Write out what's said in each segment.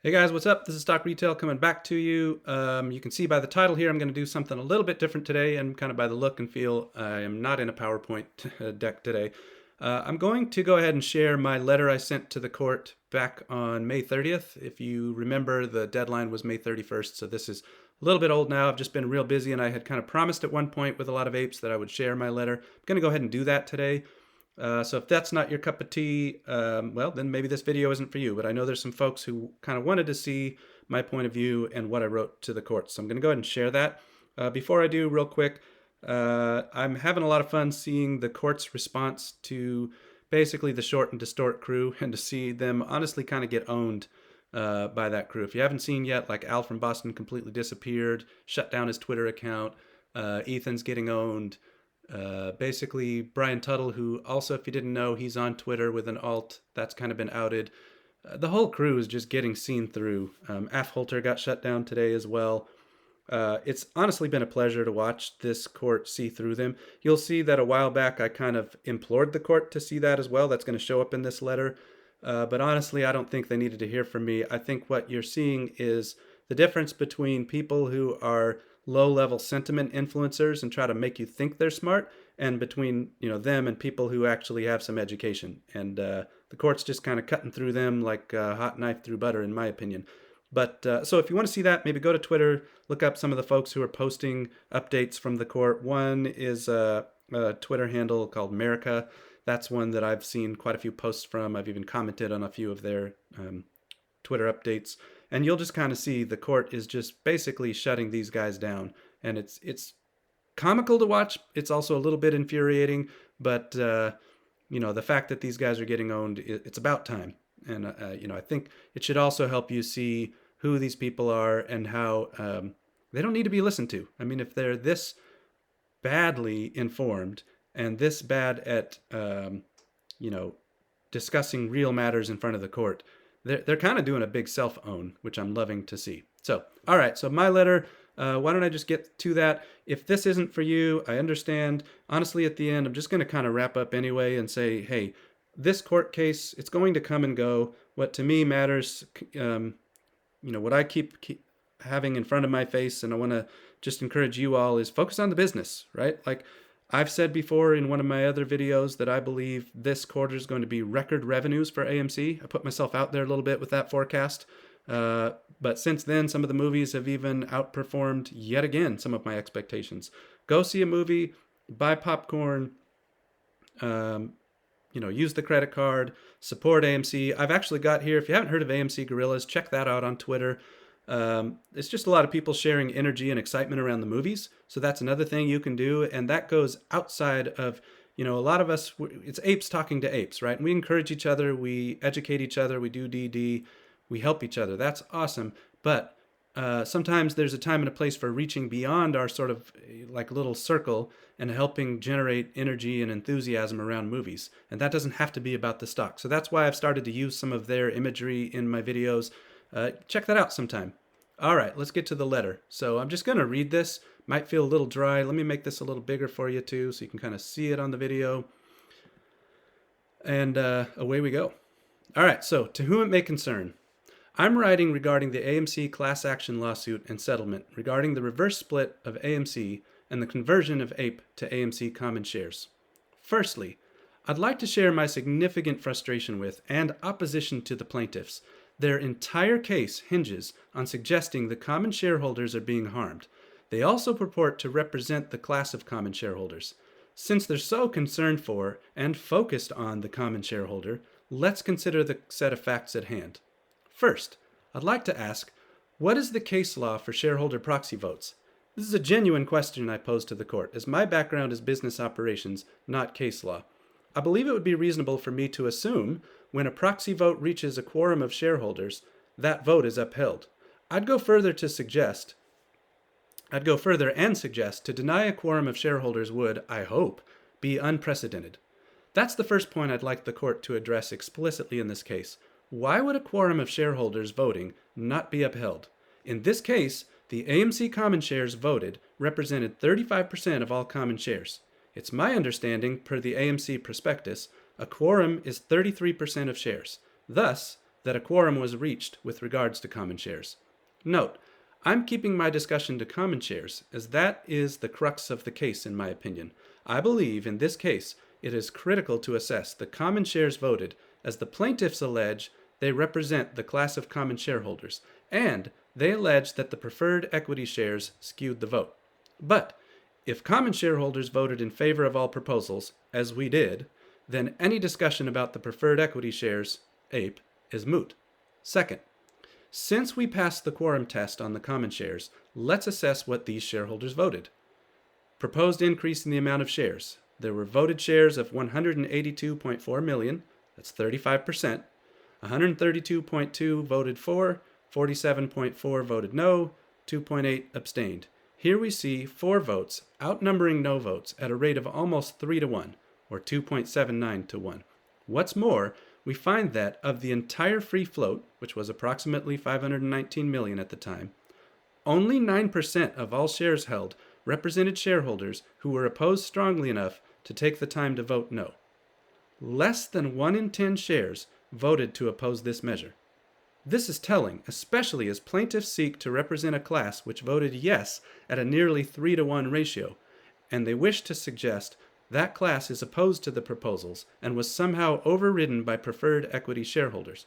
Hey guys, what's up? This is Stock Retail coming back to you. You can see by the title here, I'm going to do something a little bit different today, and kind of by the look and feel, I am not in a PowerPoint deck today. I'm going to go ahead and share my letter I sent to the court back on May 30th. If you remember, the deadline was May 31st, so this is a little bit old now. I've just been real busy, and I had kind of promised at one point with a lot of apes that I would share my letter. I'm going to go ahead and do that today. So if that's not your cup of tea, well, then maybe this video isn't for you. But I know there's some folks who kind of wanted to see my point of view and what I wrote to the court. So I'm going to go ahead and share that. Before I do, real quick, I'm having a lot of fun seeing the court's response to basically the Short and Distort crew, and to see them honestly kind of get owned by that crew. If you haven't seen yet, like Al from Boston completely disappeared, shut down his Twitter account. Ethan's getting owned. Basically, Brian Tuttle, who also, if you didn't know, he's on Twitter with an alt that's kind of been outed. The whole crew is just getting seen through. Af Holter got shut down today as well. It's honestly been a pleasure to watch this court see through them. You'll see that a while back I kind of implored the court to see that as well. That's going to show up in this letter. But honestly, I don't think they needed to hear from me. I think what you're seeing is the difference between people who are low-level sentiment influencers and try to make you think they're smart, and between them and people who actually have some education. And the court's just kind of cutting through them like a hot knife through butter, in my opinion. But so if you want to see that, maybe go to Twitter, look up some of the folks who are posting updates from the court. One is a Twitter handle called America. That's one that I've seen quite a few posts from. I've even commented on a few of their Twitter updates. And you'll just kind of see the court is just basically shutting these guys down. And it's comical to watch. It's also a little bit infuriating. But, the fact that these guys are getting owned, it's about time. And, I think it should also help you see who these people are and how they don't need to be listened to. I mean, if they're this badly informed and this bad at, discussing real matters in front of the court, they're kind of doing a big self-own, which I'm loving to see. So, all right, so my letter, why don't I just get to that? If this isn't for you, I understand. Honestly, at the end, I'm just going to kind of wrap up anyway and say, hey, this court case, it's going to come and go. What to me matters, what I keep having in front of my face, and I want to just encourage you all, is focus on the business, right? Like I've said before in one of my other videos that I believe this quarter is going to be record revenues for AMC. I put myself out there a little bit with that forecast. But since then, some of the movies have even outperformed yet again some of my expectations. Go see a movie, buy popcorn, use the credit card, support AMC. I've actually got here, if you haven't heard of AMC Gorillas, check that out on Twitter. It's just a lot of people sharing energy and excitement around the movies. So that's another thing you can do. And that goes outside of, a lot of us, it's apes talking to apes, right? And we encourage each other. We educate each other. We do DD. We help each other. That's awesome. But sometimes there's a time and a place for reaching beyond our sort of like little circle and helping generate energy and enthusiasm around movies. And that doesn't have to be about the stock. So that's why I've started to use some of their imagery in my videos. Check that out sometime. All right, let's get to the letter. So I'm just going to read this. Might feel a little dry. Let me make this a little bigger for you too, so you can kind of see it on the video. And away we go. All right, so to whom it may concern. I'm writing regarding the AMC class action lawsuit and settlement regarding the reverse split of AMC and the conversion of APE to AMC common shares. Firstly, I'd like to share my significant frustration with and opposition to the plaintiffs. Their entire case hinges on suggesting the common shareholders are being harmed. They also purport to represent the class of common shareholders. Since they're so concerned for and focused on the common shareholder, let's consider the set of facts at hand. First, I'd like to ask, what is the case law for shareholder proxy votes? This is a genuine question I pose to the court, as my background is business operations, not case law. I believe it would be reasonable for me to assume when a proxy vote reaches a quorum of shareholders, that vote is upheld. I'd go further and suggest to deny a quorum of shareholders would, I hope, be unprecedented. That's the first point I'd like the court to address explicitly in this case. Why would a quorum of shareholders voting not be upheld? In this case, the AMC common shares voted represented 35% of all common shares. It's my understanding, per the AMC prospectus, a quorum is 33% of shares. Thus, that a quorum was reached with regards to common shares. Note, I'm keeping my discussion to common shares, as that is the crux of the case in my opinion. I believe in this case it is critical to assess the common shares voted, as the plaintiffs allege they represent the class of common shareholders, and they allege that the preferred equity shares skewed the vote. But if common shareholders voted in favor of all proposals, as we did, then any discussion about the preferred equity shares, APE, is moot. Second, since we passed the quorum test on the common shares, let's assess what these shareholders voted. Proposed increase in the amount of shares. There were voted shares of 182.4 million, that's 35%. 132.2 voted for, 47.4 voted no, 2.8 abstained. Here we see 4 votes outnumbering no votes at a rate of almost 3 to 1, or 2.79 to 1. What's more, we find that of the entire free float, which was approximately 519 million at the time, only 9% of all shares held represented shareholders who were opposed strongly enough to take the time to vote no. Less than 1 in 10 shares voted to oppose this measure. This is telling, especially as plaintiffs seek to represent a class which voted yes at a nearly 3 to 1 ratio, and they wish to suggest that class is opposed to the proposals and was somehow overridden by preferred equity shareholders.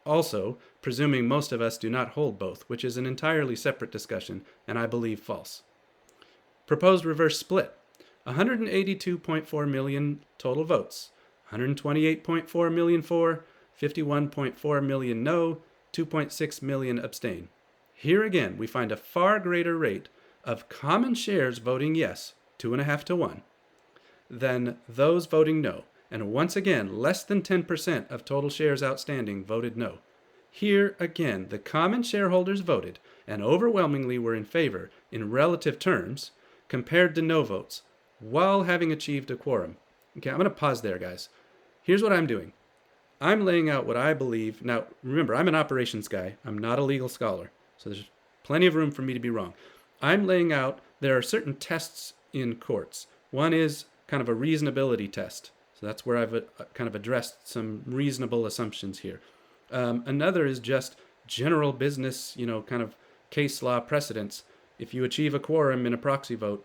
Also, presuming most of us do not hold both, which is an entirely separate discussion, and I believe false. Proposed reverse split. 182.4 million total votes. 128.4 million for, 51.4 million no, 2.6 million abstain. Here again, we find a far greater rate of common shares voting yes, 2.5 to 1, than those voting no. And once again, less than 10% of total shares outstanding voted no. Here again, the common shareholders voted and overwhelmingly were in favor in relative terms compared to no votes, while having achieved a quorum. Okay, I'm going to pause there, guys. Here's what I'm doing. I'm laying out what I believe. Now, remember, I'm an operations guy. I'm not a legal scholar, so there's plenty of room for me to be wrong. I'm laying out there are certain tests in courts. One is kind of a reasonability test. So that's where I've kind of addressed some reasonable assumptions here. Another is just general business, kind of case law precedents. If you achieve a quorum in a proxy vote,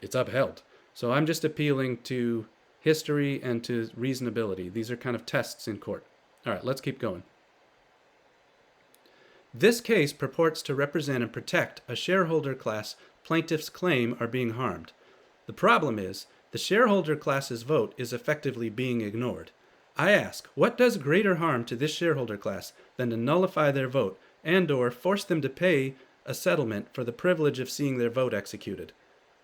it's upheld. So I'm just appealing to history and to reasonability. These are kind of tests in court. All right, let's keep going. This case purports to represent and protect a shareholder class plaintiffs claim are being harmed. The problem is, the shareholder class's vote is effectively being ignored. I ask, what does greater harm to this shareholder class than to nullify their vote and/or force them to pay a settlement for the privilege of seeing their vote executed?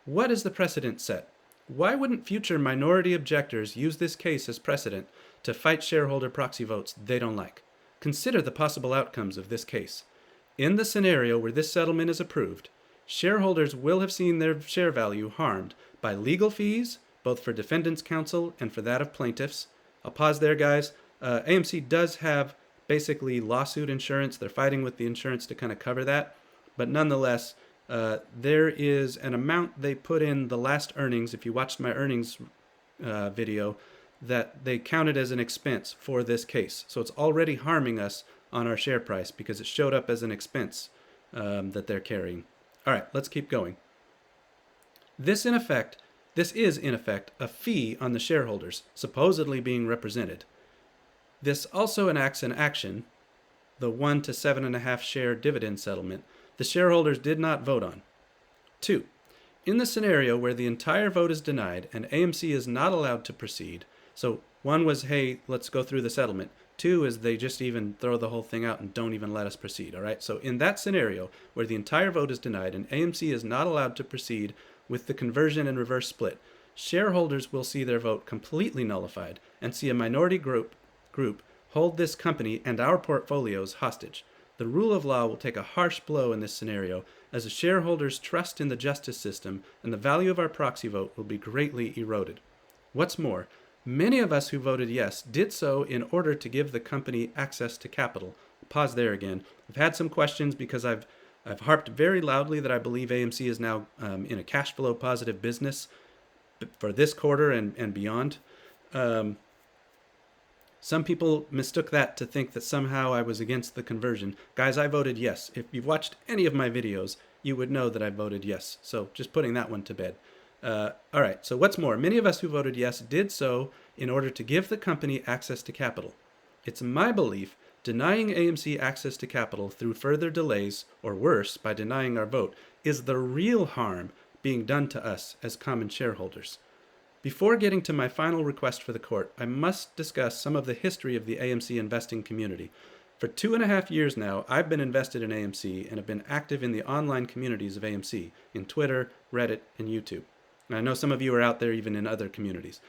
What is the precedent set? Why wouldn't future minority objectors use this case as precedent to fight shareholder proxy votes they don't like? Consider the possible outcomes of this case. In the scenario where this settlement is approved, shareholders will have seen their share value harmed by legal fees, both for defendants' counsel and for that of plaintiffs. I'll pause there, guys. AMC does have basically lawsuit insurance. They're fighting with the insurance to kind of cover that. But nonetheless, there is an amount they put in the last earnings, if you watched my earnings video, that they counted as an expense for this case. So it's already harming us on our share price because it showed up as an expense that they're carrying. All right, let's keep going. This is in effect a fee on the shareholders supposedly being represented. This also enacts an action, the 1 to 7.5 share dividend settlement, the shareholders did not vote on. 2. In the scenario where the entire vote is denied and AMC is not allowed to proceed, so 1 was, hey, let's go through the settlement. 2 is they just even throw the whole thing out and don't even let us proceed, all right? So in that scenario where the entire vote is denied and AMC is not allowed to proceed with the conversion and reverse split, shareholders will see their vote completely nullified and see a minority group hold this company and our portfolios hostage. The rule of law will take a harsh blow in this scenario, as the shareholders' trust in the justice system and the value of our proxy vote will be greatly eroded. What's more, many of us who voted yes did so in order to give the company access to capital. Pause there again. I've had some questions because I've harped very loudly that I believe AMC is now in a cash flow positive business for this quarter and beyond. Some people mistook that to think that somehow I was against the conversion. Guys, I voted yes. If you've watched any of my videos, you would know that I voted yes. So just putting that one to bed. All right, so what's more, many of us who voted yes did so in order to give the company access to capital. It's my belief denying AMC access to capital through further delays, or worse, by denying our vote, is the real harm being done to us as common shareholders. Before getting to my final request for the court, I must discuss some of the history of the AMC investing community. For 2.5 years now, I've been invested in AMC and have been active in the online communities of AMC, in Twitter, Reddit, and YouTube. And I know some of you are out there even in other communities.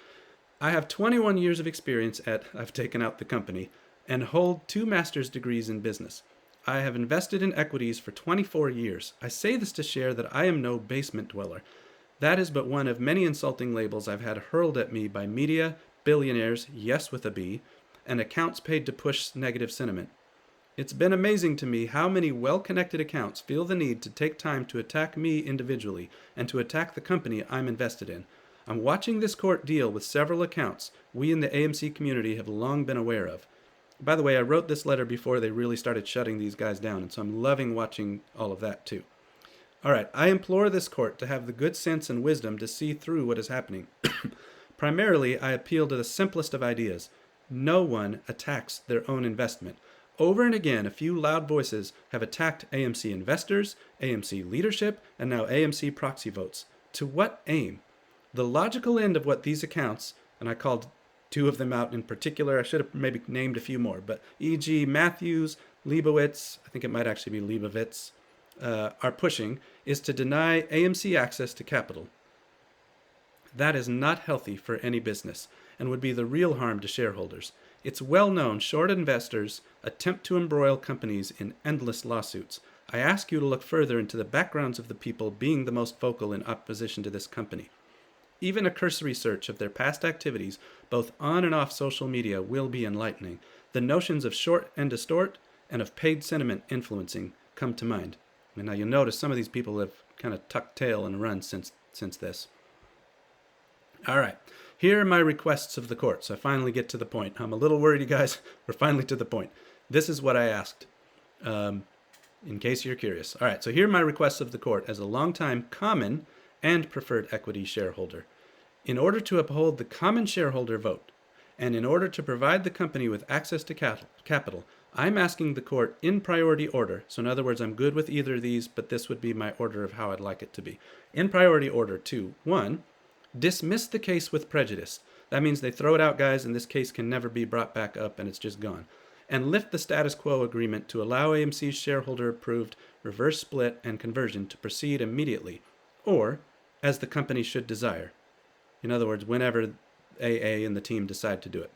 I have 21 years of experience I've taken out the company, and hold 2 master's degrees in business. I have invested in equities for 24 years. I say this to share that I am no basement dweller. That is but one of many insulting labels I've had hurled at me by media, billionaires, yes with a B, and accounts paid to push negative sentiment. It's been amazing to me how many well-connected accounts feel the need to take time to attack me individually and to attack the company I'm invested in. I'm watching this court deal with several accounts we in the AMC community have long been aware of. By the way, I wrote this letter before they really started shutting these guys down, and so I'm loving watching all of that too. All right, I implore this court to have the good sense and wisdom to see through what is happening. Primarily, I appeal to the simplest of ideas. No one attacks their own investment. Over and again, a few loud voices have attacked AMC investors, AMC leadership, and now AMC proxy votes. To what aim? The logical end of what these accounts, and I called 2 of them out in particular, I should have maybe named a few more, but e.g. Matthews, Leibowitz, I think it might actually be Leibovitz, are pushing, is to deny AMC access to capital. That is not healthy for any business and would be the real harm to shareholders. It's well known short investors attempt to embroil companies in endless lawsuits. I ask you to look further into the backgrounds of the people being the most vocal in opposition to this company. Even a cursory search of their past activities, both on and off social media, will be enlightening. The notions of short and distort and of paid sentiment influencing come to mind. And now you'll notice some of these people have kind of tucked tail and run since this. All right, here are my requests of the court. So I finally get to the point. I'm a little worried, you guys. We're finally to the point. This is what I asked, in case you're curious. All right, so here are my requests of the court as a longtime common and preferred equity shareholder. In order to uphold the common shareholder vote, and in order to provide the company with access to capital, I'm asking the court in priority order. So in other words, I'm good with either of these, but this would be my order of how I'd like it to be. In priority order to, 1, dismiss the case with prejudice. That means they throw it out, guys, and this case can never be brought back up and it's just gone. And lift the status quo agreement to allow AMC's shareholder-approved reverse split and conversion to proceed immediately, or as the company should desire. In other words, whenever AA and the team decide to do it.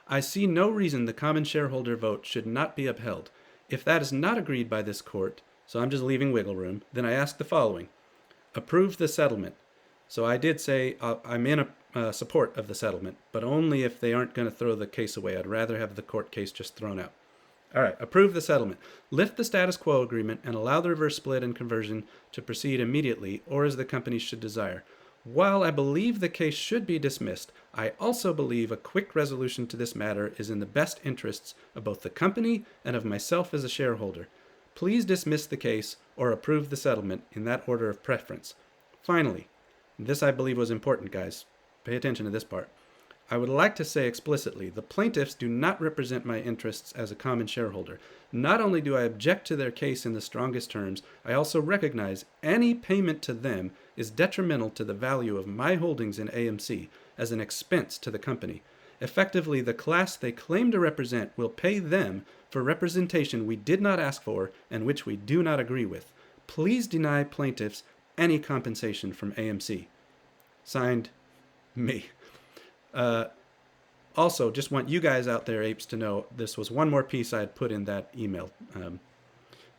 I see no reason the common shareholder vote should not be upheld. If that is not agreed by this court, so I'm just leaving wiggle room, then I ask the following. Approve the settlement. So I did say I'm in support of the settlement, but only if they aren't going to throw the case away. I'd rather have the court case just thrown out. All right, approve the settlement. Lift the status quo agreement and allow the reverse split and conversion to proceed immediately, or as the company should desire. While I believe the case should be dismissed, I also believe a quick resolution to this matter is in the best interests of both the company and of myself as a shareholder. Please dismiss the case or approve the settlement in that order of preference. Finally, this I believe was important, guys. Pay attention to this part. I would like to say explicitly, the plaintiffs do not represent my interests as a common shareholder. Not only do I object to their case in the strongest terms, I also recognize any payment to them is detrimental to the value of my holdings in AMC as an expense to the company. Effectively, the class they claim to represent will pay them for representation we did not ask for and which we do not agree with. Please deny plaintiffs any compensation from AMC. Signed, me. Also, just want you guys out there, apes, to know this was one more piece I had put in that email.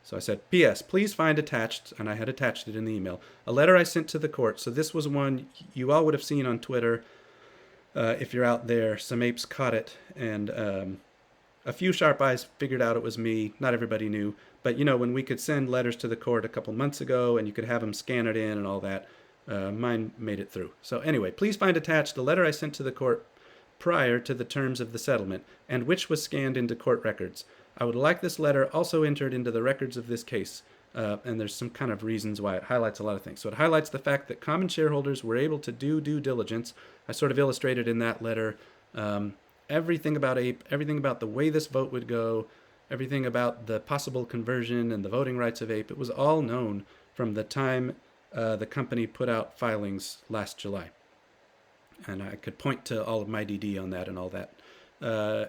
So I said, P.S. Please find attached, and I had attached it in the email, a letter I sent to the court. So this was one you all would have seen on Twitter. If you're out there, some apes caught it, and a few sharp eyes figured out it was me. Not everybody knew. But, you know, when we could send letters to the court a couple months ago, and you could have them scan it in and all that, mine made it through. So anyway, please find attached the letter I sent to the court prior to the terms of the settlement, and which was scanned into court records. I would like this letter also entered into the records of this case. And there's some kind of reasons why it highlights a lot of things. So it highlights the fact that common shareholders were able to do due diligence. I sort of illustrated in that letter everything about APE, everything about the way this vote would go, everything about the possible conversion and the voting rights of APE. It was all known from the time the company put out filings last July. And I could point to all of my DD on that and all that.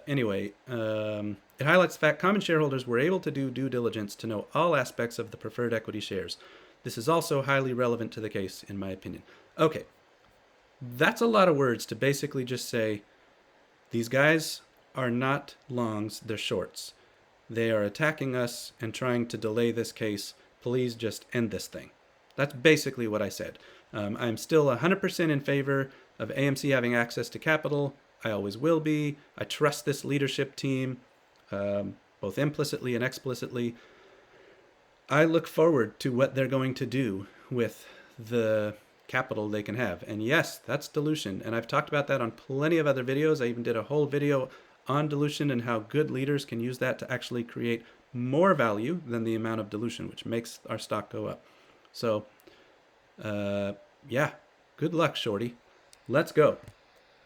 Anyway, it highlights the fact common shareholders were able to do due diligence to know all aspects of the preferred equity shares. This is also highly relevant to the case, in my opinion. Okay, that's a lot of words to basically just say, these guys are not longs, they're shorts. They are attacking us and trying to delay this case. Please just end this thing. That's basically what I said. I'm still 100% in favor of AMC having access to capital. I always will be. I trust this leadership team, both implicitly and explicitly. I look forward to what they're going to do with the capital they can have. And yes, that's dilution. And I've talked about that on plenty of other videos. I even did a whole video on dilution and how good leaders can use that to actually create more value than the amount of dilution, which makes our stock go up. So, yeah, good luck, Shorty. Let's go.